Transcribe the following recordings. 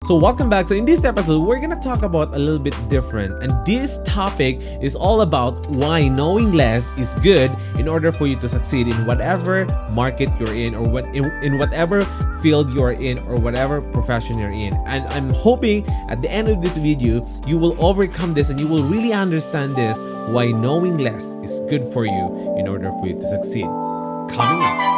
So welcome back. So in this episode, we're gonna talk about a little bit different, and this topic is all about why knowing less is good in order for you to succeed in whatever market you're in, or in whatever field you're in, or whatever profession you're in. And I'm hoping at the end of this video, you will overcome this and you will really understand this, why knowing less is good for you in order for you to succeed. Coming up.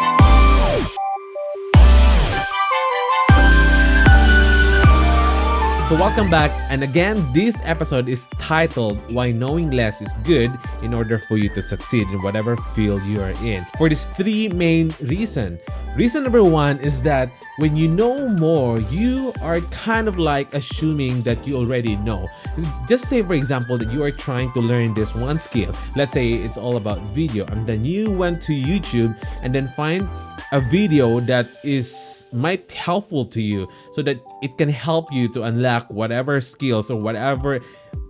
So welcome back, and again, this episode is titled Why Knowing Less is Good in order for you to succeed in whatever field you are in. For these three main reasons. Reason number one is that when you know more, you are kind of like assuming that you already know. Just say, for example, that you are trying to learn this one skill. Let's say it's all about video, and then you went to YouTube and then find a video that might be helpful to you, so that it can help you to unlock whatever skills or whatever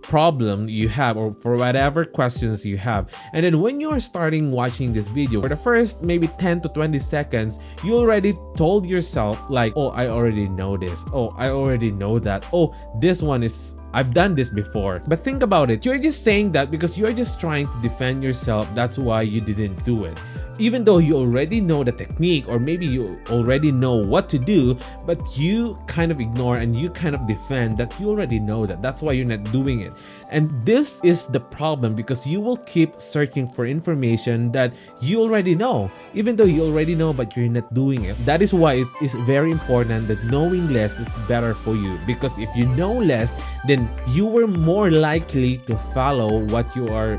problem you have, or for whatever questions you have. And then when you are starting watching this video, for the first maybe 10 to 20 seconds, you already told yourself like, oh, I already know this. Oh, I already know that. Oh, this one is, I've done this before. But think about it. You're just saying that because you're just trying to defend yourself. That's why you didn't do it. Even though you already know the technique, or maybe you already know what to do, but you kind of ignore and you kind of defend that you already know that. That's why you're not doing it. And this is the problem, because you will keep searching for information that you already know, even though you already know, but you're not doing it. That is why it is very important that knowing less is better for you, because if you know less, then you are more likely to follow what you are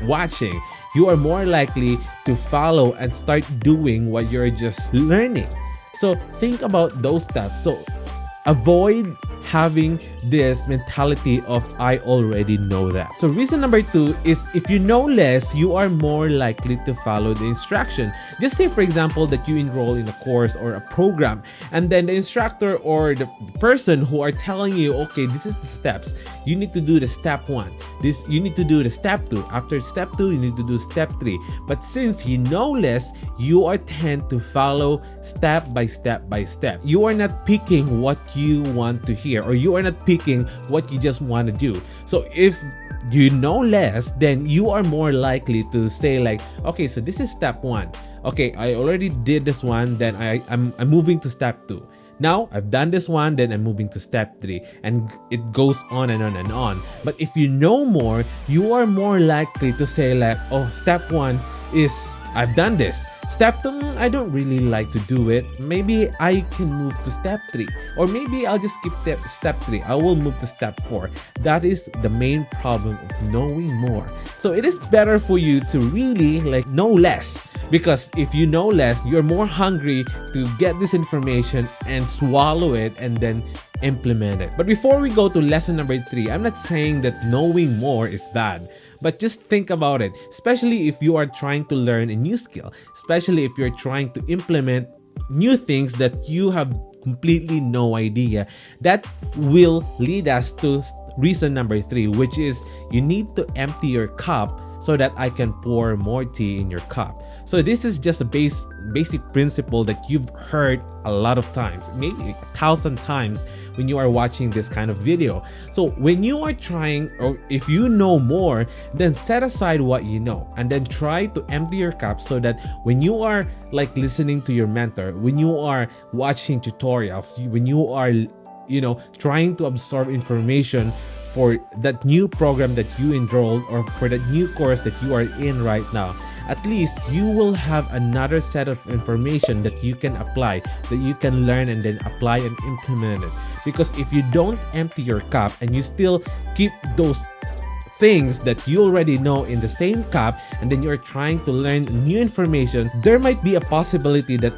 watching. You are more likely to follow and start doing what you're just learning. So think about those steps. So avoid having this mentality of I already know that. So reason number two is, if you know less, you are more likely to follow the instruction. Just say, for example, that you enroll in a course or a program, and then the instructor or the person who are telling you, okay, this is the steps. You need to do the step 1. You need to do the step 2. After step 2, you need to do step 3. But since you know less, you are tend to follow step by step by step. You are not picking what you want to hear, or you are not picking what you just want to do. So if you know less, then you are more likely to say like, okay, so this is step 1. Okay, I already did this one, then I'm moving to step 2. Now I've done this one, then I'm moving to step 3, and it goes on and on and on. But if you know more, you are more likely to say like, oh, step 1 is I've done this. Step 2, I don't really like to do it. Maybe I can move to step 3, or maybe I'll just skip step 3. I will move to step 4. That is the main problem of knowing more. So it is better for you to really like know less, because if you know less, you're more hungry to get this information and swallow it and then implement it. But before we go to lesson number 3, I'm not saying that knowing more is bad. But just think about it, especially if you are trying to learn a new skill, especially if you're trying to implement new things that you have completely no idea. That will lead us to reason number 3, which is you need to empty your cup so that I can pour more tea in your cup. So this is just a basic principle that you've heard a lot of times, maybe 1,000 times when you are watching this kind of video. So when you are trying, or if you know more, then set aside what you know and then try to empty your cup, so that when you are like listening to your mentor, when you are watching tutorials, when you are, trying to absorb information for that new program that you enrolled, or for that new course that you are in right now, at least you will have another set of information that you can apply, that you can learn and then apply and implement it. Because if you don't empty your cup and you still keep those things that you already know in the same cup, and then you're trying to learn new information, there might be a possibility that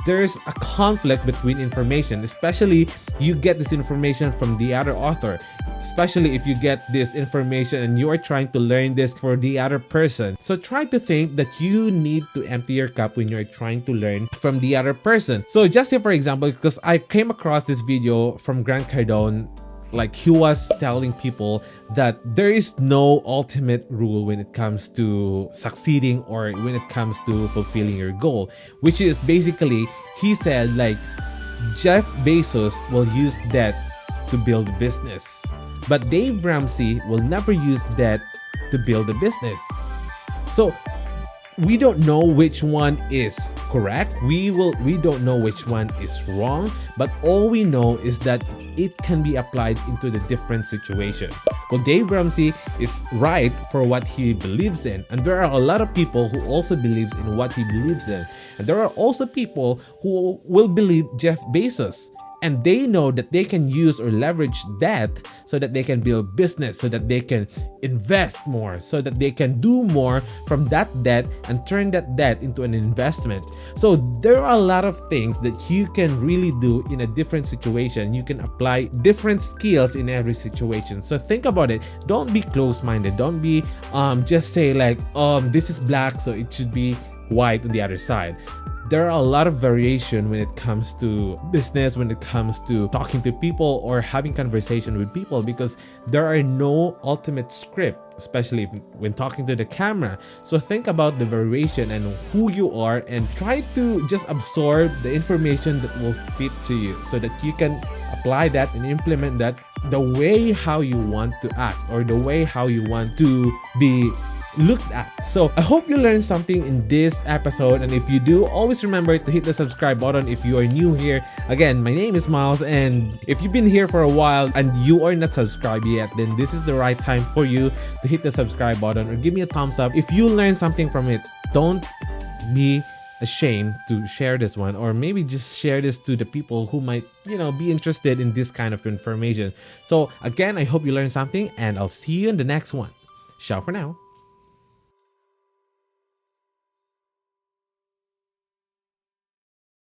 there's a conflict between information, especially you get this information from the other author, especially if you get this information and you are trying to learn this for the other person. So try to think that you need to empty your cup when you're trying to learn from the other person. So just say, for example, because I came across this video from Grant Cardone, like he was telling people that there is no ultimate rule when it comes to succeeding or when it comes to fulfilling your goal, which is basically, he said like Jeff Bezos will use that to build a business. But Dave Ramsey will never use debt to build a business. So we don't know which one is correct. We don't know which one is wrong, but all we know is that it can be applied into the different situation. Well, Dave Ramsey is right for what he believes in, and there are a lot of people who also believes in what he believes in. And there are also people who will believe Jeff Bezos, and they know that they can use or leverage debt so that they can build business, so that they can invest more, so that they can do more from that debt and turn that debt into an investment. So there are a lot of things that you can really do in a different situation. You can apply different skills in every situation. So think about it. Don't be close-minded. Don't be just say like, this is black, so it should be white on the other side. There are a lot of variation when it comes to business, when it comes to talking to people or having conversation with people, because there are no ultimate script, especially when talking to the camera. So think about the variation and who you are, and try to just absorb the information that will fit to you so that you can apply that and implement that the way how you want to act or the way how you want to be looked at. So I hope you learned something in this episode, and if you do, always remember to hit the subscribe button if you are new here. Again, my name is Miles, and if you've been here for a while and you are not subscribed yet, then this is the right time for you to hit the subscribe button or give me a thumbs up if you learned something from it. Don't be ashamed to share this one, or maybe just share this to the people who might, be interested in this kind of information. So again, I hope you learned something, and I'll see you in the next one. Ciao for now.